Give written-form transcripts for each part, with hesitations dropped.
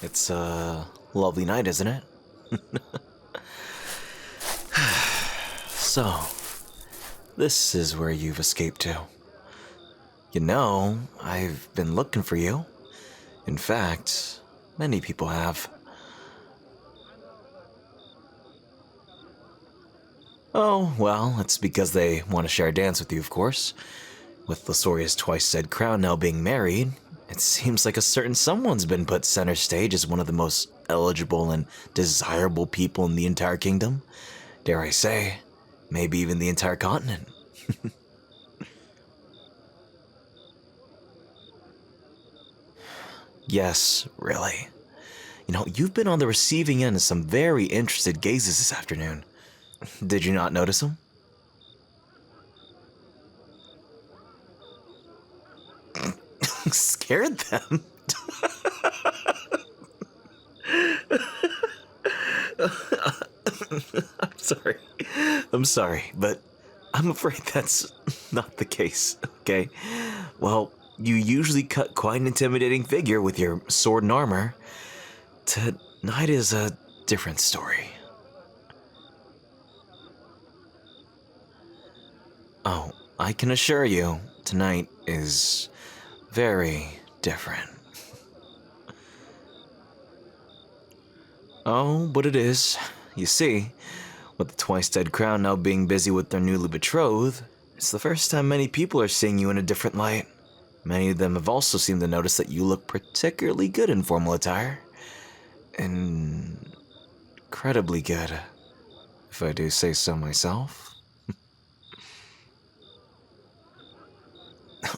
It's a lovely night, isn't it? So, this is where you've escaped to. You know, I've been looking for you. In fact, many people have. Oh, well, it's because they want to share a dance with you, of course. With Lasoria's twice-said crown now being married, it seems like a certain someone's been put center stage as one of the most eligible and desirable people in the entire kingdom. Dare I say, maybe even the entire continent. Yes, really. You know, you've been on the receiving end of some very interested gazes this afternoon. Did you not notice them? Scared them? I'm sorry. I'm sorry, but I'm afraid that's not the case, okay? Well, you usually cut quite an intimidating figure with your sword and armor. Tonight is a different story. Oh, I can assure you, tonight is very different. Oh, but it is. You see, with the twice-dead crown now being busy with their newly betrothed, it's the first time many people are seeing you in a different light. Many of them have also seemed to notice that you look particularly good in formal attire. Incredibly good, if I do say so myself.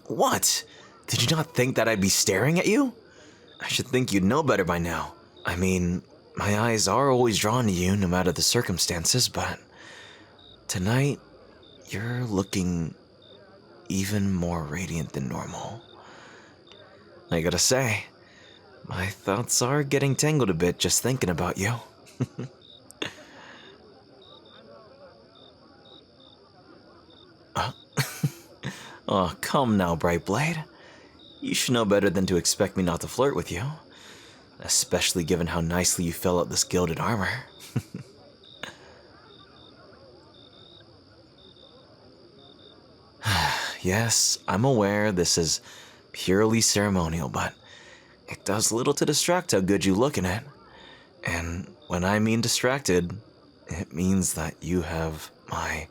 What? Did you not think that I'd be staring at you? I should think you'd know better by now. I mean, my eyes are always drawn to you no matter the circumstances, but tonight, you're looking even more radiant than normal. I gotta say, my thoughts are getting tangled a bit just thinking about you. Oh, come now, Brightblade. You should know better than to expect me not to flirt with you, especially given how nicely you fill out this gilded armor. Yes, I'm aware this is purely ceremonial, but it does little to distract how good you look in it. And when I mean distracted, it means that you have my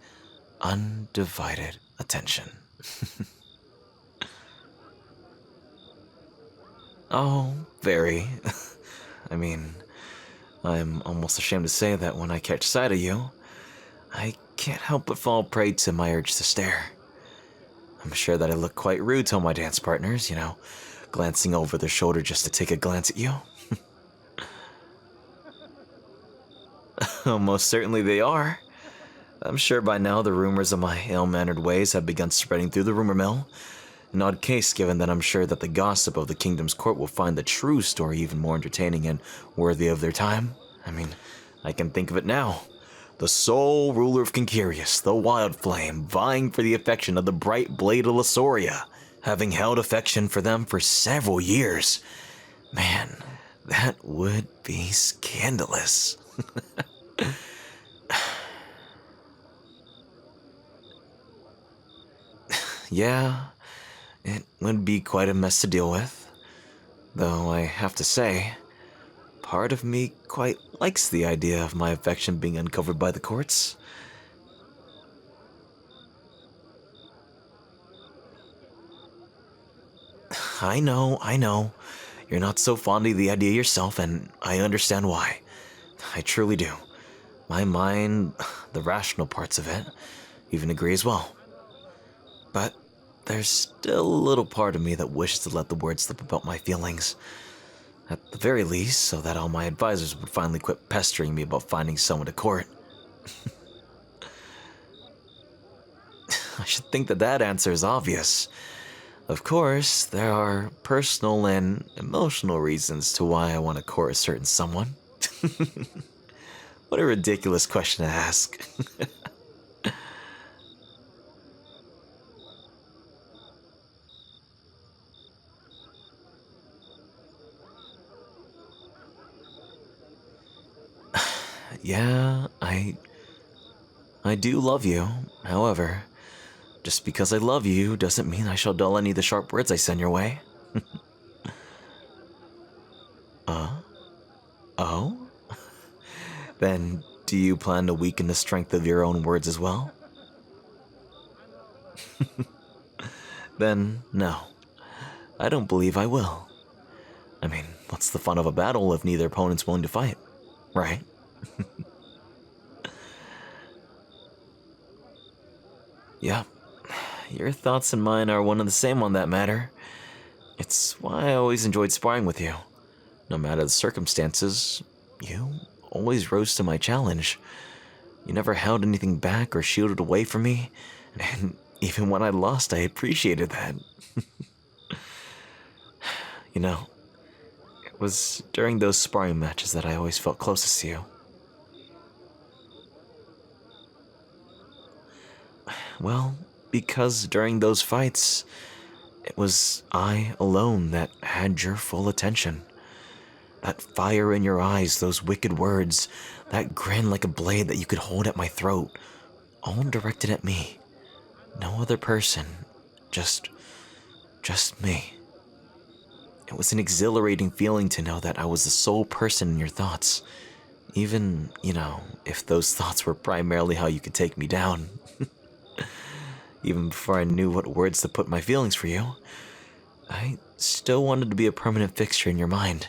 undivided attention. Oh, very. I mean, I'm almost ashamed to say that when I catch sight of you, I can't help but fall prey to my urge to stare. I'm sure that I look quite rude to all my dance partners, you know, glancing over their shoulder just to take a glance at you. Most certainly they are. I'm sure by now the rumors of my ill-mannered ways have begun spreading through the rumor mill. An odd case given that I'm sure that the gossip of the kingdom's court will find the true story even more entertaining and worthy of their time. I mean, I can think of it now. The sole ruler of Kinkirius, the Wild Flame, vying for the affection of the bright blade of Lasoria, having held affection for them for several years. Man, that would be scandalous. Yeah, it would be quite a mess to deal with. Though I have to say, part of me quite likes the idea of my affection being uncovered by the courts. I know. You're not so fond of the idea yourself, and I understand why. I truly do. My mind, the rational parts of it, even agree as well. But there's still a little part of me that wishes to let the word slip about my feelings. At the very least, so that all my advisors would finally quit pestering me about finding someone to court. I should think that that answer is obvious. Of course, there are personal and emotional reasons to why I want to court a certain someone. What a ridiculous question to ask. Yeah, I do love you. However, just because I love you doesn't mean I shall dull any of the sharp words I send your way. Oh? Then do you plan to weaken the strength of your own words as well? Then no. I don't believe I will. I mean, what's the fun of a battle if neither opponent's willing to fight, right? Yep. Your thoughts and mine are one and the same on that matter. It's why I always enjoyed sparring with you. No matter the circumstances, you always rose to my challenge. You never held anything back or shielded away from me, and even when I lost, I appreciated that. You know, it was during those sparring matches that I always felt closest to you. Well, because during those fights, it was I alone that had your full attention. That fire in your eyes, those wicked words, that grin like a blade that you could hold at my throat, all directed at me. No other person, just me. It was an exhilarating feeling to know that I was the sole person in your thoughts. Even, if those thoughts were primarily how you could take me down. Even before I knew what words to put my feelings for you, I still wanted to be a permanent fixture in your mind.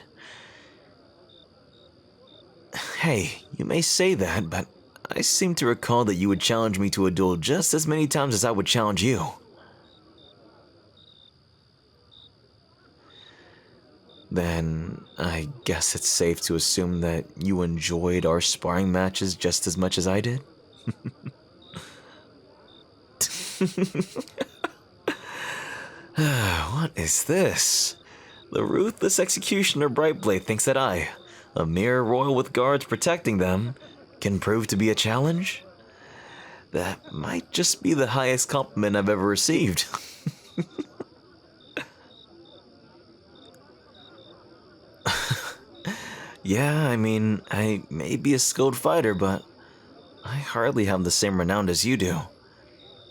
Hey, you may say that, but I seem to recall that you would challenge me to a duel just as many times as I would challenge you. Then I guess it's safe to assume that you enjoyed our sparring matches just as much as I did? What is this? The ruthless executioner Brightblade thinks that I, a mere royal with guards protecting them, can prove to be a challenge? That might just be the highest compliment I've ever received. Yeah, I mean, I may be a skilled fighter, but I hardly have the same renown as you do.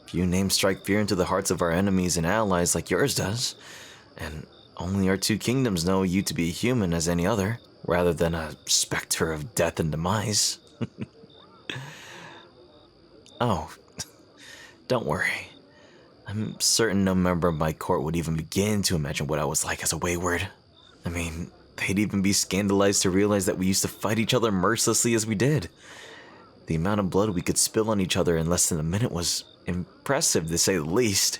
Few names strike fear into the hearts of our enemies and allies like yours does, and only our two kingdoms know you to be a human as any other, rather than a specter of death and demise. Oh, don't worry. I'm certain no member of my court would even begin to imagine what I was like as a wayward. I mean, they'd even be scandalized to realize that we used to fight each other mercilessly as we did. The amount of blood we could spill on each other in less than a minute was impressive, to say the least.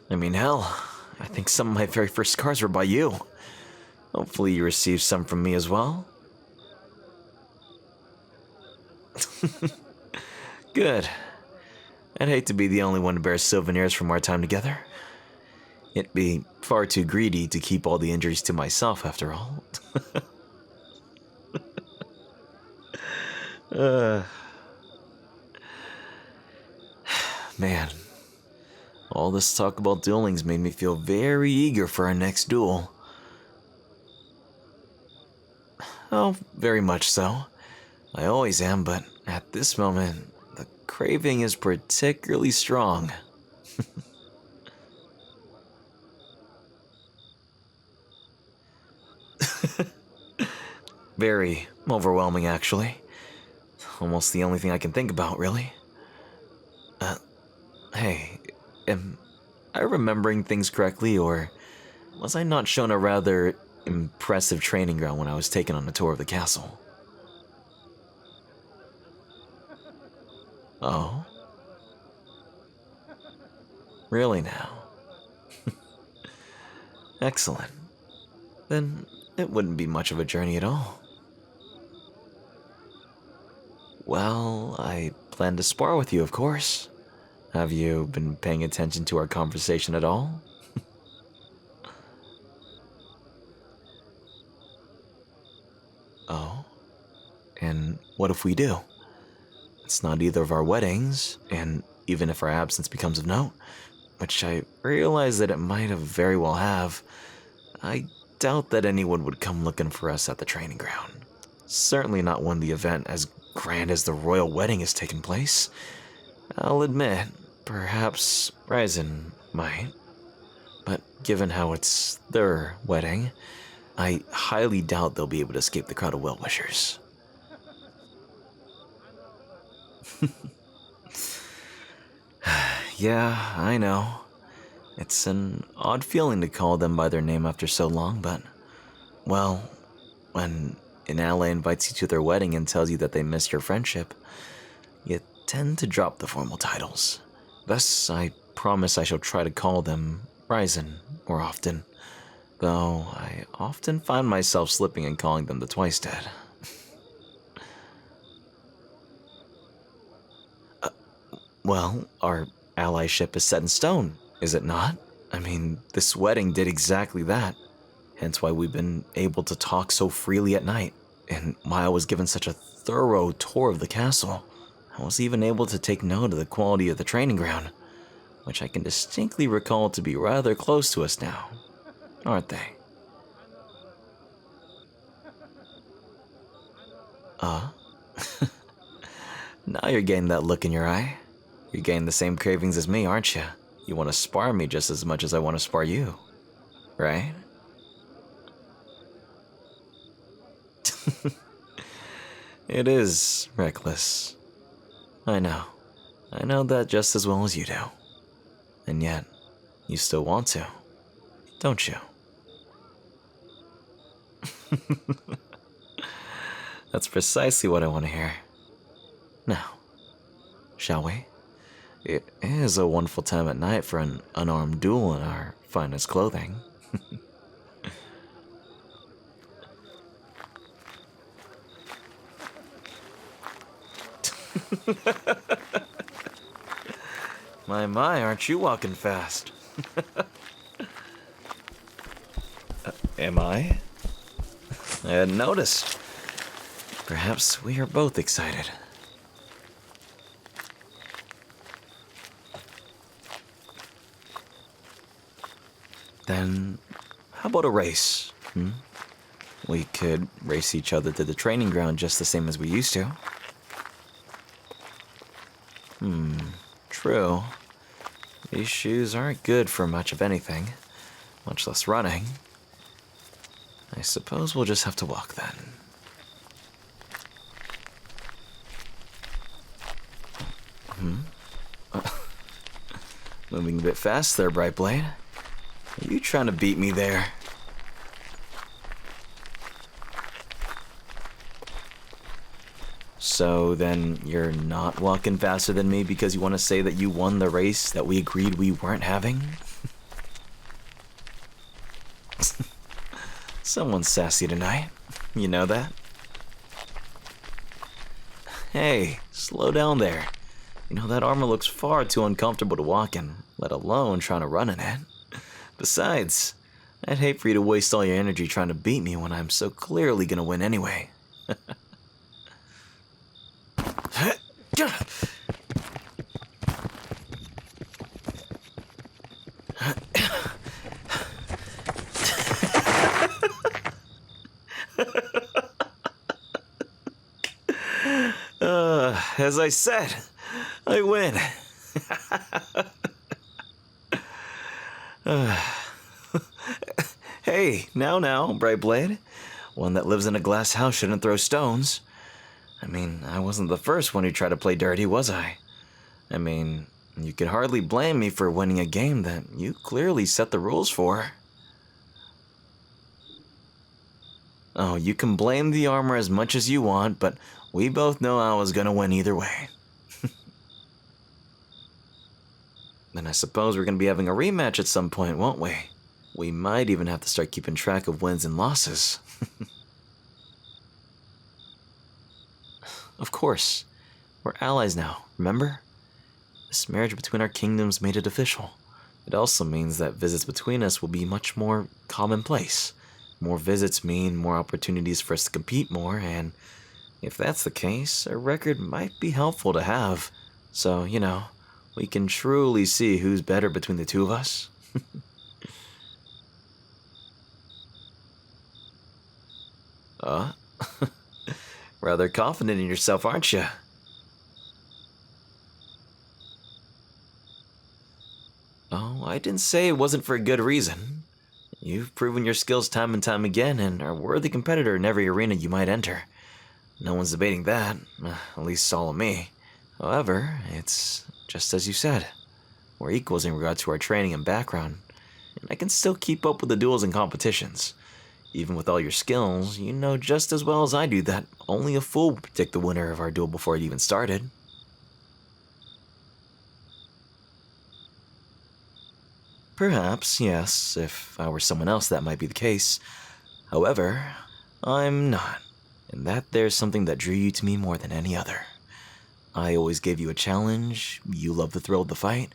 I mean, hell, I think some of my very first scars were by you. Hopefully you received some from me as well. Good. I'd hate to be the only one to bear souvenirs from our time together. It'd be far too greedy to keep all the injuries to myself, after all. Man, all this talk about dueling's made me feel very eager for our next duel. Oh, very much so. I always am, but at this moment, the craving is particularly strong. Very overwhelming, actually. Almost the only thing I can think about, really. Hey, am I remembering things correctly, or was I not shown a rather impressive training ground when I was taken on a tour of the castle? Oh? Really now? Excellent. Then it wouldn't be much of a journey at all. Well, I plan to spar with you, of course. Have you been paying attention to our conversation at all? Oh? And what if we do? It's not either of our weddings, and even if our absence becomes of note, which I realize that it might have very well have, I doubt that anyone would come looking for us at the training ground. Certainly not when the event as grand as the royal wedding is taking place, I'll admit, perhaps Ryzen might. But given how it's their wedding, I highly doubt they'll be able to escape the crowd of well-wishers. Yeah, I know. It's an odd feeling to call them by their name after so long, but, well, when an ally invites you to their wedding and tells you that they miss your friendship, you tend to drop the formal titles. Thus, I promise I shall try to call them Ryzen more often, though I often find myself slipping and calling them the Twice Dead. Well, our allyship is set in stone, is it not? I mean, this wedding did exactly that. Hence why we've been able to talk so freely at night. And why I was given such a thorough tour of the castle. I was even able to take note of the quality of the training ground, which I can distinctly recall to be rather close to us now, aren't they? Now you're getting that look in your eye. You're getting the same cravings as me, aren't you? You want to spar me just as much as I want to spar you, right? It is reckless. I know. I know that just as well as you do. And yet, you still want to, don't you? That's precisely what I want to hear. Now, shall we? It is a wonderful time at night for an unarmed duel in our finest clothing. My, aren't you walking fast? Am I? I hadn't noticed. Perhaps we are both excited. Then, how about a race? We could race each other to the training ground just the same as we used to. True. These shoes aren't good for much of anything, much less running. I suppose we'll just have to walk then. Moving a bit fast there, Brightblade. Are you trying to beat me there? So then you're not walking faster than me because you want to say that you won the race that we agreed we weren't having? Someone's sassy tonight. You know that? Hey, slow down there. You know, that armor looks far too uncomfortable to walk in, let alone trying to run in it. Besides, I'd hate for you to waste all your energy trying to beat me when I'm so clearly gonna win anyway. As I said, I win. Hey, now, Brightblade. One that lives in a glass house shouldn't throw stones. I mean, I wasn't the first one who tried to play dirty, was I? I mean, you could hardly blame me for winning a game that you clearly set the rules for. Oh, you can blame the armor as much as you want, but we both know I was gonna win either way. Then I suppose we're gonna be having a rematch at some point, won't we? We might even have to start keeping track of wins and losses. Of course. We're allies now, remember? This marriage between our kingdoms made it official. It also means that visits between us will be much more commonplace. More visits mean more opportunities for us to compete more, and if that's the case, a record might be helpful to have. So, you know, we can truly see who's better between the two of us. Rather confident in yourself, aren't you? Oh, I didn't say it wasn't for a good reason. You've proven your skills time and time again and are a worthy competitor in every arena you might enter. No one's debating that, at least all of me. However, it's just as you said. We're equals in regard to our training and background, and I can still keep up with the duels and competitions. Even with all your skills, you know just as well as I do that only a fool would predict the winner of our duel before it even started. Perhaps, yes, if I were someone else that might be the case. However, I'm not, and that there's something that drew you to me more than any other. I always gave you a challenge, you love the thrill of the fight,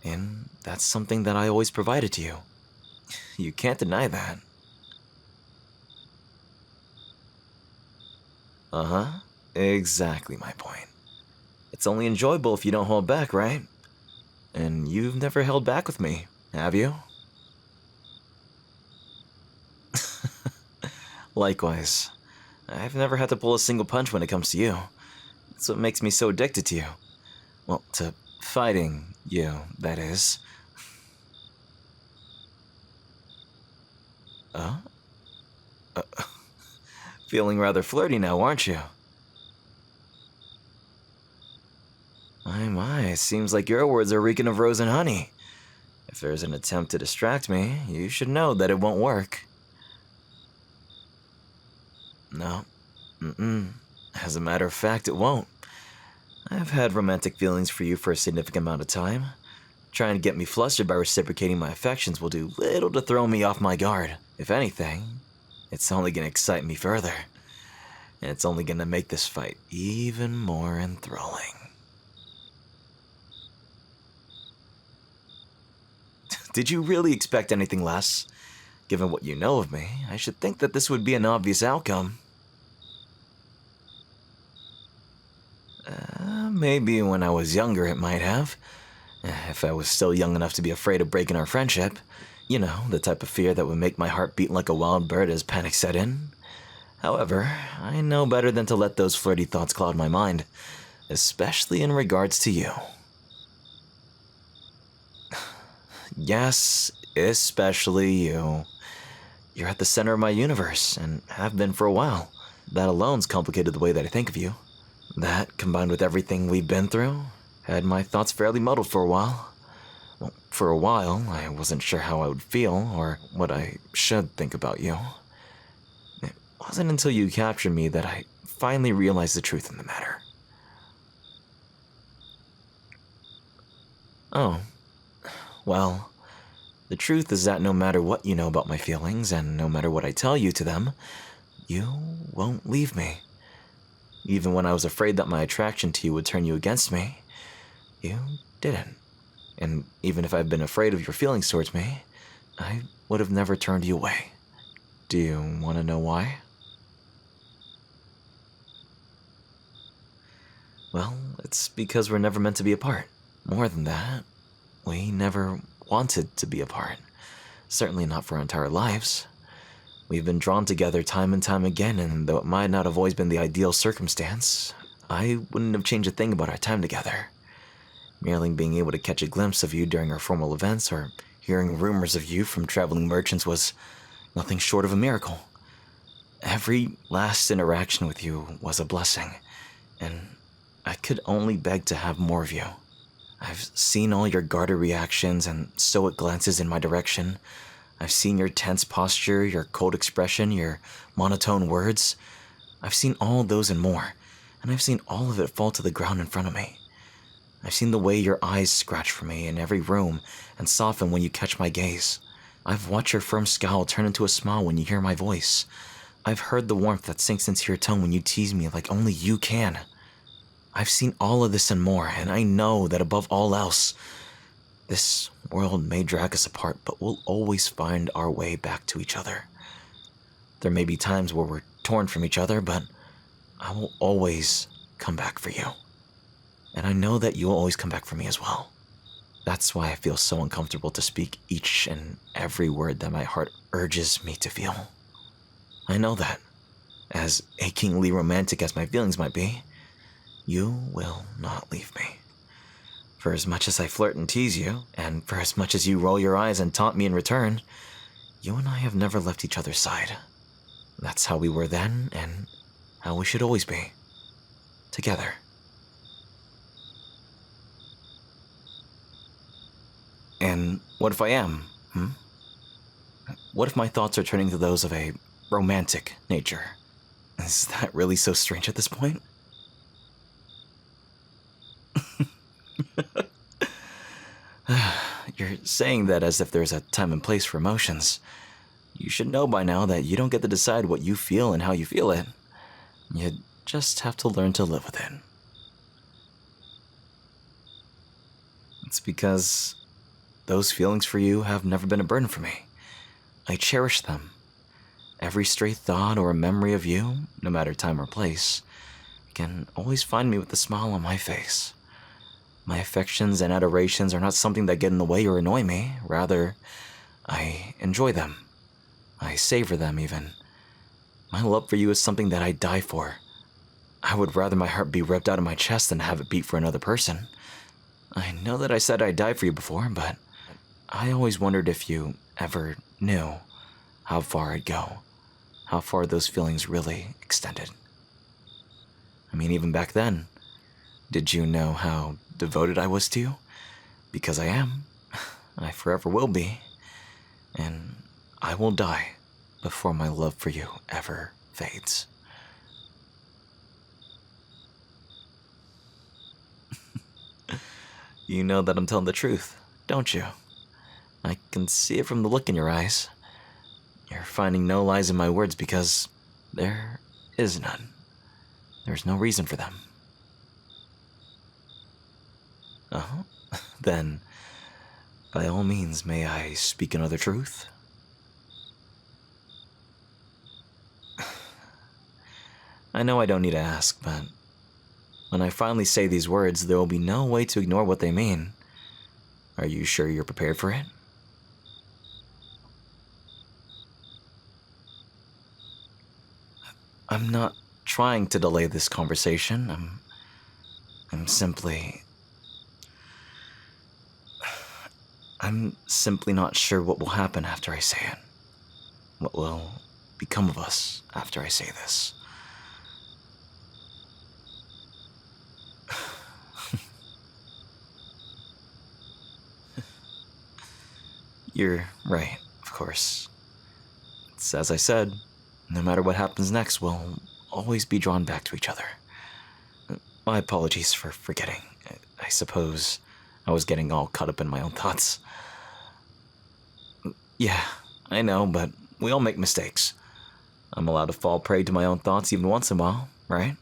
and that's something that I always provided to you. You can't deny that. Uh-huh. Exactly my point. It's only enjoyable if you don't hold back, right? And you've never held back with me, have you? Likewise. I've never had to pull a single punch when it comes to you. That's what makes me so addicted to you. Well, to fighting you, that is. Uh? uh Feeling rather flirty now, aren't you? My, it seems like your words are reeking of rose and honey. If there's an attempt to distract me, you should know that it won't work. No. Mm-mm. As a matter of fact, it won't. I've had romantic feelings for you for a significant amount of time. Trying to get me flustered by reciprocating my affections will do little to throw me off my guard. If anything, it's only gonna excite me further. And it's only gonna make this fight even more enthralling. Did you really expect anything less? Given what you know of me, I should think that this would be an obvious outcome. Maybe when I was younger it might have. If I was still young enough to be afraid of breaking our friendship. You know, the type of fear that would make my heart beat like a wild bird as panic set in. However, I know better than to let those flirty thoughts cloud my mind, especially in regards to you. Yes, especially you. You're at the center of my universe, and have been for a while. That alone's complicated the way that I think of you. That, combined with everything we've been through, had my thoughts fairly muddled for a while. Well, for a while, I wasn't sure how I would feel, or what I should think about you. It wasn't until you captured me that I finally realized the truth in the matter. Oh, well, the truth is that no matter what you know about my feelings, and no matter what I tell you to them, you won't leave me. Even when I was afraid that my attraction to you would turn you against me, you didn't. And even if I'd been afraid of your feelings towards me, I would have never turned you away. Do you want to know why? Well, it's because we're never meant to be apart. More than that, we never wanted to be apart. Certainly not for our entire lives. We've been drawn together time and time again, and though it might not have always been the ideal circumstance, I wouldn't have changed a thing about our time together. Merely being able to catch a glimpse of you during our formal events or hearing rumors of you from traveling merchants was nothing short of a miracle. Every last interaction with you was a blessing, and I could only beg to have more of you. I've seen all your guarded reactions and stoic glances in my direction. I've seen your tense posture, your cold expression, your monotone words. I've seen all those and more, and I've seen all of it fall to the ground in front of me. I've seen the way your eyes scratch for me in every room and soften when you catch my gaze. I've watched your firm scowl turn into a smile when you hear my voice. I've heard the warmth that sinks into your tone when you tease me like only you can. I've seen all of this and more, and I know that above all else, this world may drag us apart, but we'll always find our way back to each other. There may be times where we're torn from each other, but I will always come back for you. And I know that you'll always come back for me as well. That's why I feel so uncomfortable to speak each and every word that my heart urges me to feel. I know that. As achingly romantic as my feelings might be, you will not leave me. For as much as I flirt and tease you, and for as much as you roll your eyes and taunt me in return, you and I have never left each other's side. That's how we were then, and how we should always be. Together. And what if I am, What if my thoughts are turning to those of a romantic nature? Is that really so strange at this point? You're saying that as if there's a time and place for emotions. You should know by now that you don't get to decide what you feel and how you feel it. You just have to learn to live with it. It's because those feelings for you have never been a burden for me. I cherish them. Every stray thought or memory of you, no matter time or place, can always find me with a smile on my face. My affections and adorations are not something that get in the way or annoy me. Rather, I enjoy them. I savor them, even. My love for you is something that I die for. I would rather my heart be ripped out of my chest than have it beat for another person. I know that I said I'd die for you before, but I always wondered if you ever knew how far I'd go, how far those feelings really extended. I mean, even back then, did you know how devoted I was to you? Because I am. I forever will be. And I will die before my love for you ever fades. You know that I'm telling the truth, don't you? I can see it from the look in your eyes. You're finding no lies in my words because there is none. There's no reason for them. Oh, then, by all means, may I speak another truth? I know I don't need to ask, but when I finally say these words, there will be no way to ignore what they mean. Are you sure you're prepared for it? I'm not trying to delay this conversation. I'm simply not sure what will happen after I say it. What will become of us after I say this. You're right, of course. It's as I said, no matter what happens next, we'll always be drawn back to each other. My apologies for forgetting. I suppose I was getting all caught up in my own thoughts. Yeah, I know, but we all make mistakes. I'm allowed to fall prey to my own thoughts even once in a while, right?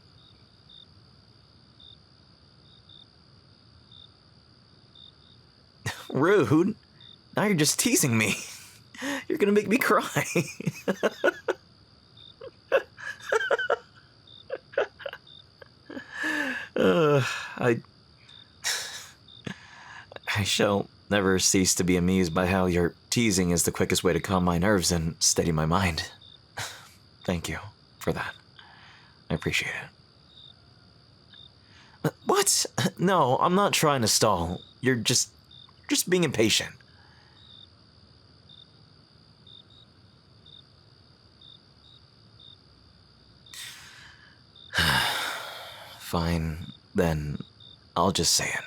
Rude. Now you're just teasing me. You're gonna make me cry. uh, I... I shall never cease to be amused by how your teasing is the quickest way to calm my nerves and steady my mind. Thank you for that. I appreciate it. What? No, I'm not trying to stall. You're just being impatient. Fine, then I'll just say it.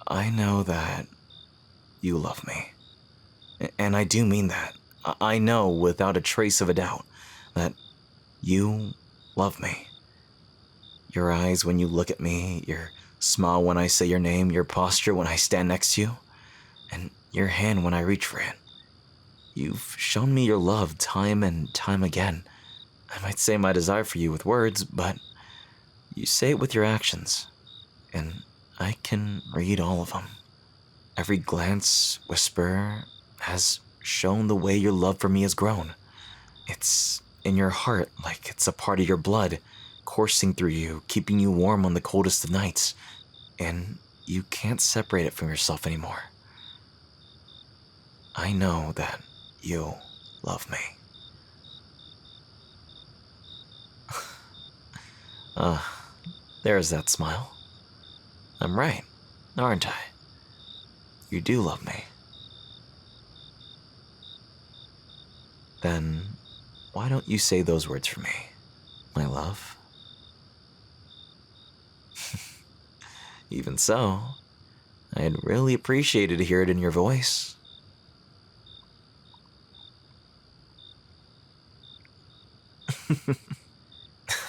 I know that you love me. And I do mean that. I know without a trace of a doubt that you love me. Your eyes when you look at me, your smile when I say your name, your posture when I stand next to you, and your hand when I reach for it. You've shown me your love time and time again. I might say my desire for you with words, but you say it with your actions, and I can read all of them. Every glance, whisper, has shown the way your love for me has grown. It's in your heart like it's a part of your blood, coursing through you, keeping you warm on the coldest of nights, and you can't separate it from yourself anymore. I know that you love me. There's that smile. I'm right, aren't I? You do love me. Then why don't you say those words for me, my love? Even so, I'd really appreciate it to hear it in your voice.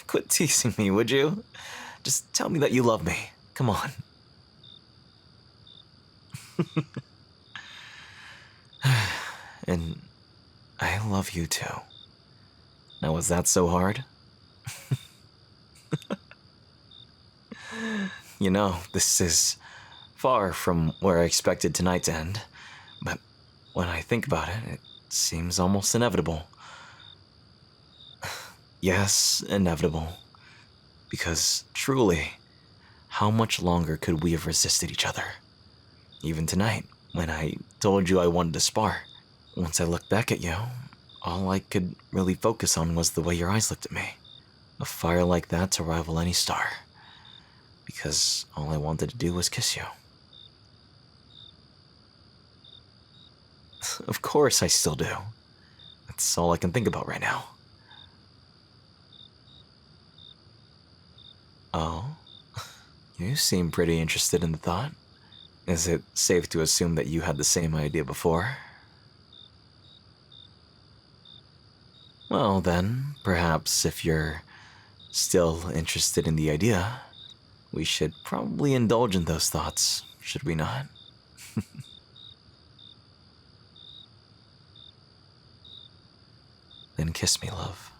Quit teasing me, would you? Just tell me that you love me. Come on. And I love you too. Now, was that so hard? You know, this is far from where I expected tonight to end, but when I think about it, it seems almost inevitable. Yes, inevitable. Because truly, how much longer could we have resisted each other? Even tonight, when I told you I wanted to spar. Once I looked back at you, all I could really focus on was the way your eyes looked at me. A fire like that to rival any star. Because all I wanted to do was kiss you. Of course I still do. That's all I can think about right now. Oh? You seem pretty interested in the thought. Is it safe to assume that you had the same idea before? Well then, perhaps if you're still interested in the idea, we should probably indulge in those thoughts, should we not? Then kiss me, love.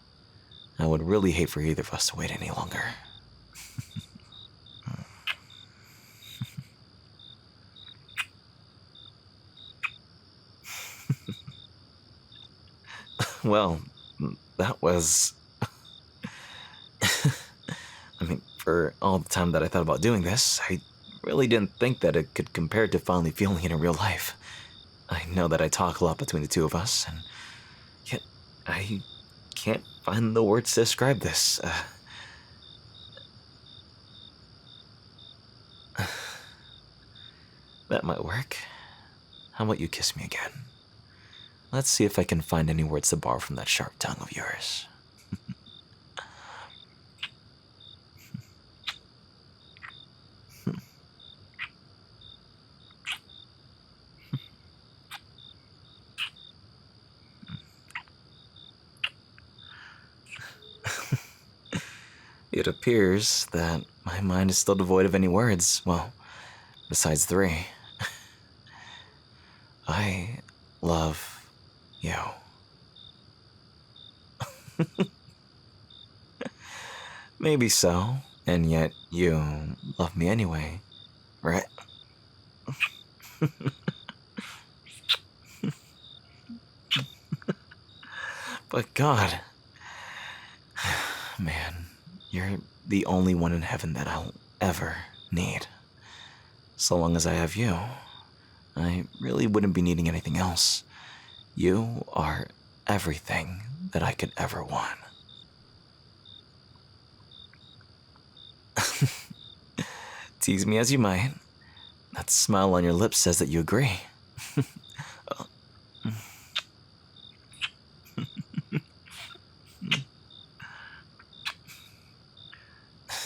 I would really hate for either of us to wait any longer. Well, that was... I mean, for all the time that I thought about doing this, I really didn't think that it could compare to finally feeling it in real life. I know that I talk a lot between the two of us, and yet I can't find the words to describe this. That might work. How about you kiss me again? Let's see if I can find any words to borrow from that sharp tongue of yours. It appears that my mind is still devoid of any words, well, besides three. I love you. Maybe so, and yet you love me anyway, right? But God, man, you're the only one in heaven that I'll ever need. So long as I have you, I really wouldn't be needing anything else. You are everything that I could ever want. Tease me as you might. That smile on your lips says that you agree.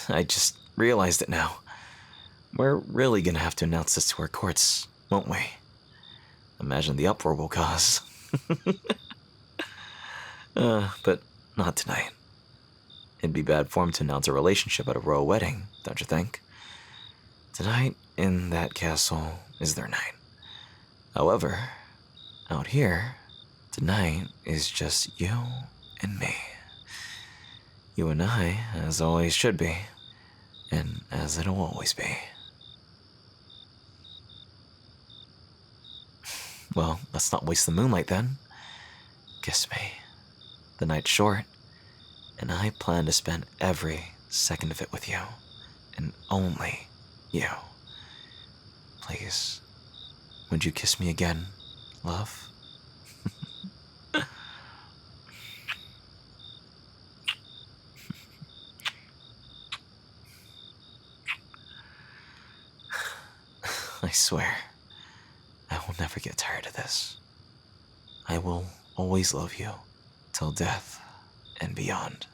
I just realized it now. We're really gonna have to announce this to our courts, won't we? Imagine the uproar we'll cause. But not tonight. It'd be bad form to announce a relationship at a royal wedding, don't you think? Tonight, in that castle, is their night. However, out here, tonight is just you and me. You and I, as always should be, and as it'll always be. Well, let's not waste the moonlight then. Kiss me. The night's short, and I plan to spend every second of it with you, and only you. Please, would you kiss me again, love. I swear, I will never get tired of this. I will always love you till death and beyond.